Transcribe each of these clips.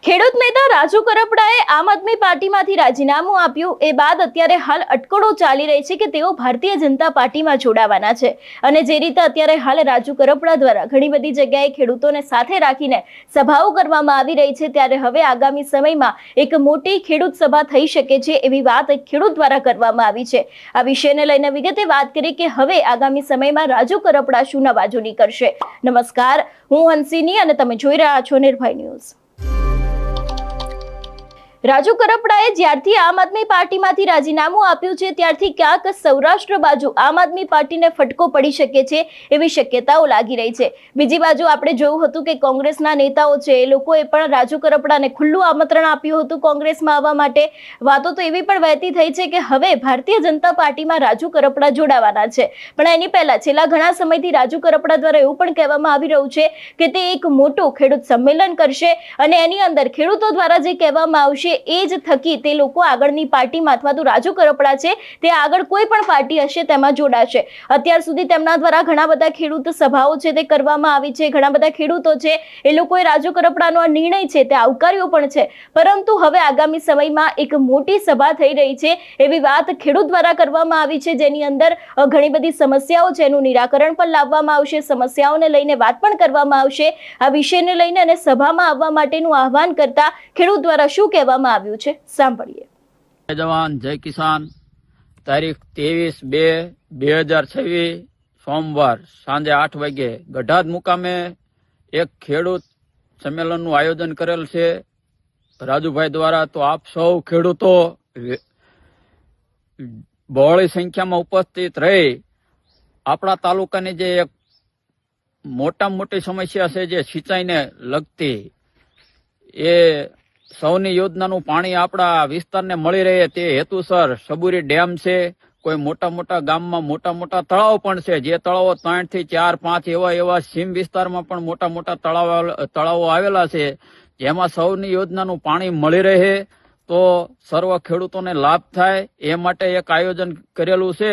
ખેડૂત નેતા રાજુ કરપડાએ આમ આદમી પાર્ટીમાંથી રાજીનામું આપ્યું એ બાદ અત્યારે હાલ અટકળો ચાલી રહી છે કે તેઓ ભારતીય જનતા પાર્ટીમાં જોડાવાના છે અને જે રીતે અત્યારે હાલ રાજુ કરપડા દ્વારા ઘણી બધી જગ્યાએ ખેડૂતોને સાથે રાખીને સભાઓ કરવામાં આવી રહી છે ત્યારે હવે આગામી સમયમાં એક મોટી ખેડૂત સભા થઈ શકે છે એવી વાત ખેડૂત દ્વારા કરવામાં આવી છે। આ વિષયને લઈને વિગતે વાત કરી કે હવે આગામી સમયમાં રાજુ કરપડા શું નવાજૂની કરશે। નમસ્કાર, હું હંસિની અને તમે જોઈ રહ્યા છો નિર્ભય ન્યૂઝ। રાજુ કરપડાએ જ્યારથી આમ આદમી પાર્ટીમાંથી રાજીનામું આપ્યું છે ત્યારથી ક્યાંક સૌરાષ્ટ્ર બાજુ આમ આદમી પાર્ટીને ફટકો પડી શકે છે એવી શક્યતાઓ લાગી રહી છે। બીજી બાજુ આપણે જોયું હતું કે કોંગ્રેસના નેતાઓ છે એ લોકોએ પણ રાજુ કરપડાને ખુલ્લું આમંત્રણ આપ્યું હતું કોંગ્રેસમાં આવવા માટે। વાતો તો એવી પણ વહેતી થઈ છે કે હવે ભારતીય જનતા પાર્ટીમાં રાજુ કરપડા જોડાવાના છે, પણ એની પહેલા છેલ્લા ઘણા સમયથી રાજુ કરપડા દ્વારા એવું પણ કહેવામાં આવી રહ્યું છે કે તે એક મોટું ખેડૂત સંમેલન કરશે અને એની અંદર ખેડૂતો દ્વારા જે કહેવામાં આવશે એ જ થકી તે લોકો આગળની પાર્ટીમાં અથવા તો રાજુ કરપડા છે તે આગળ કોઈ પણ પાર્ટી હશે તેમાં જોડાશે। અત્યાર સુધી તેમના દ્વારા ઘણા બધા ખેડૂત સભાઓ છે તે કરવામાં આવી છે, ઘણા બધા ખેડૂતો છે એ લોકોએ રાજુ કરપડાનો આ નિર્ણય છે તે આવકાર્યો પણ છે, પરંતુ હવે આગામી સમયમાં એક મોટી સભા થઈ રહી છે એવી વાત ખેડૂત દ્વારા કરવામાં આવી છે, જેની અંદર ઘણી બધી સમસ્યાઓ છે એનું નિરાકરણ પણ લાવવામાં આવશે, સમસ્યાઓને લઈને વાત પણ કરવામાં આવશે। આ વિષયને લઈને અને સભામાં આવવા માટેનું આહવાન કરતા ખેડૂત દ્વારા શું કહેવામાં આવ્યું છે સાંભળીએ। જય જવાન જય કિસાન। તારીખ 23/2/2026 સોમવાર સાંજે 8 વાગે ગઢાદ મુકામે એક ખેડૂત સંમેલનનું આયોજન કરેલ છે રાજુભાઈ દ્વારા। તો આપ સૌ ખેડૂતો બહોળી સંખ્યામાં ઉપસ્થિત રહી આપણા તાલુકાની જે એક મોટામાં મોટી સમસ્યા છે જે સિંચાઈને લગતી એ સૌની યોજનાનું પાણી આપણા વિસ્તારને મળી રહે તે હેતુસર સબુરી ડેમ છે, કોઈ મોટા ગામમાં મોટા તળાવ પણ છે, જે તળાવો 3 થી 4 5 એવા સીમ વિસ્તારમાં પણ મોટા તળાવો આવેલા છે, જેમાં સૌની યોજનાનું પાણી મળી રહે તો સર્વ ખેડૂતોને લાભ થાય એ માટે એક આયોજન કરેલું છે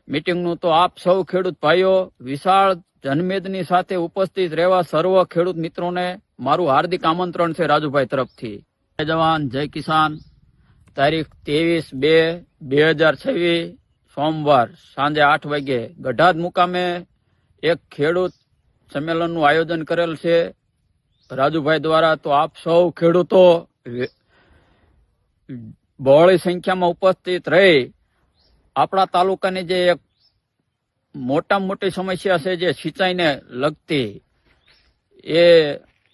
મીટિંગનું। તો આપ સૌ ખેડૂત ભાઈઓ વિશાળ જનમેદની સાથે ઉપસ્થિત રહેવા સર્વ ખેડૂત મિત્રોને મારું હાર્દિક આમંત્રણ છે રાજુભાઈ તરફથી। જય જવાન જય કિસાન। તારીખ 23/2/2026 સોમવાર સાંજે 8 વાગે ગઢાદ મુકામે એક ખેડૂત સંમેલનનું આયોજન કરેલ છે રાજુભાઈ દ્વારા। તો આપ સૌ ખેડૂતો બહોળી સંખ્યામાં ઉપસ્થિત રહી આપણા તાલુકાની જે એક મોટામાં મોટી સમસ્યા છે જે સિંચાઈને લગતી એ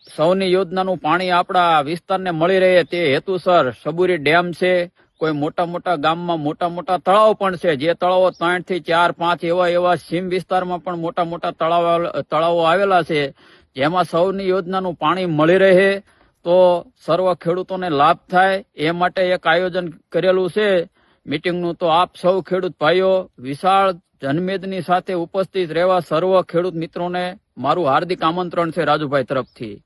સૌની યોજનાનું પાણી આપણા વિસ્તારને મળી રહે તે હેતુસર સબુરી ડેમ છે, કોઈ મોટા ગામમાં મોટા તળાવ પણ છે, જે તળાવો 3 થી 4 5 એવા સીમ વિસ્તારમાં પણ મોટા તળાવો આવેલા છે, જેમાં સૌની યોજનાનું પાણી મળી રહે તો સર્વ ખેડૂતોને લાભ થાય એ માટે એક આયોજન કરેલું છે મીટિંગનું। તો આપ સૌ ખેડૂત ભાઈઓ વિશાળ જનમેદની સાથે ઉપસ્થિત રહેવા સર્વ ખેડૂત મિત્રોને મારું હાર્દિક આમંત્રણ છે રાજુભાઈ તરફથી।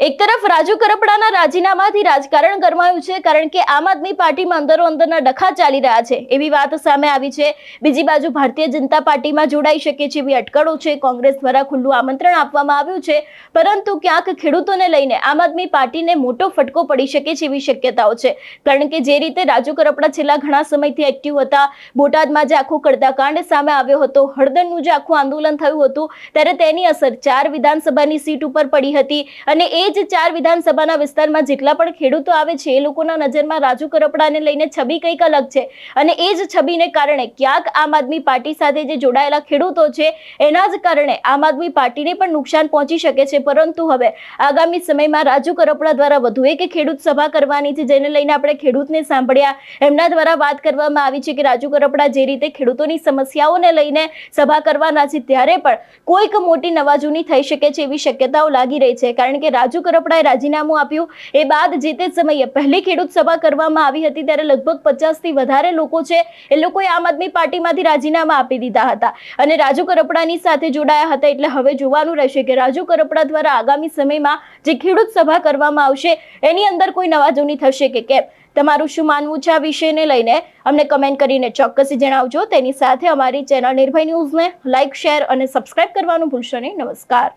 એક તરફ રાજુ કરપડાના રાજીનામાથી રાજકારણ ગરમાયું છે કારણ કે આમ આદમી પાર્ટીમાં અંદરના ડખા ચાલી રહ્યા છે એવી વાત સામે આવી છે। બીજી બાજુ ભારતીય જનતા પાર્ટીમાં જોડાઈ શકે છે એવી અટકળો છે, કોંગ્રેસ દ્વારા ખુલ્લું આમંત્રણ આપવામાં આવ્યું છે, પરંતુ ક્યાંક ખેડૂતોને લઈને આમ આદમી પાર્ટીને મોટો ફટકો પડી શકે છે એવી શક્યતાઓ છે, કારણ કે જે રીતે રાજુ કરપડા છેલ્લા ઘણા સમયથી એક્ટિવ હતા, બોટાદમાં જે આખો કડદાકાંડ સામે આવ્યો હતો, હળદરનું જે આખું આંદોલન થયું હતું ત્યારે તેની અસર 4 વિધાનસભાની સીટ ઉપર પડી હતી અને એ જ 4 વિધાનસભાના વિસ્તારમાં જેટલા પણ ખેડૂતો આવે છે એ લોકોના નજરમાં રાજુ કરપડાને લઈને છબી કંઈક અલગ છે અને એ જ છબીને કારણે ક્યાંક આમ આદમી પાર્ટી સાથે જે જોડાયેલા ખેડૂતો છે એના જ કારણે આમ આદમી પાર્ટીને પણ નુકસાન પહોંચી શકે છે। પરંતુ હવે આગામી સમયમાં રાજુ કરપડા દ્વારા વધુ એક ખેડૂત સભા કરવાની છે, જેને લઈને આપણે ખેડૂતને સાંભળ્યા, એમના દ્વારા વાત કરવામાં આવી છે કે રાજુ કરપડા જે રીતે ખેડૂતોની સમસ્યાઓને લઈને સભા કરવાના છે ત્યારે પણ કોઈક મોટી નવાજૂની થઈ શકે છે એવી શક્યતાઓ લાગી રહી છે, કારણ કે રાજુ કરપડાએ રાજીનામું આપ્યું એ બાદ જે તે સમયે પહેલી ખેડૂત સભા કરવામાં આવી હતી ત્યારે લગભગ 50 થી વધારે લોકો છે એ લોકોએ આમ આદમી પાર્ટીમાંથી રાજીનામા આપી દીધા હતા અને રાજુ કરપડાની સાથે જોડાયા હતા। એટલે હવે જોવાનું રહેશે કે રાજુ કરપડા દ્વારા આગામી સમયમાં જે ખેડૂત સભા કરવામાં આવશે એની અંદર કોઈ નવાજૂની થશે કે કેમ। તમારું શું માનવું છે આ વિષયને લઈને અમને કમેન્ટ કરીને ચોક્કસ જણાવજો। તેની સાથે અમારી ચેનલ નિર્ભય ન્યૂઝને લાઇક, શેર અને સબસ્ક્રાઇબ કરવાનું ભૂલશો નહીં। નમસ્કાર।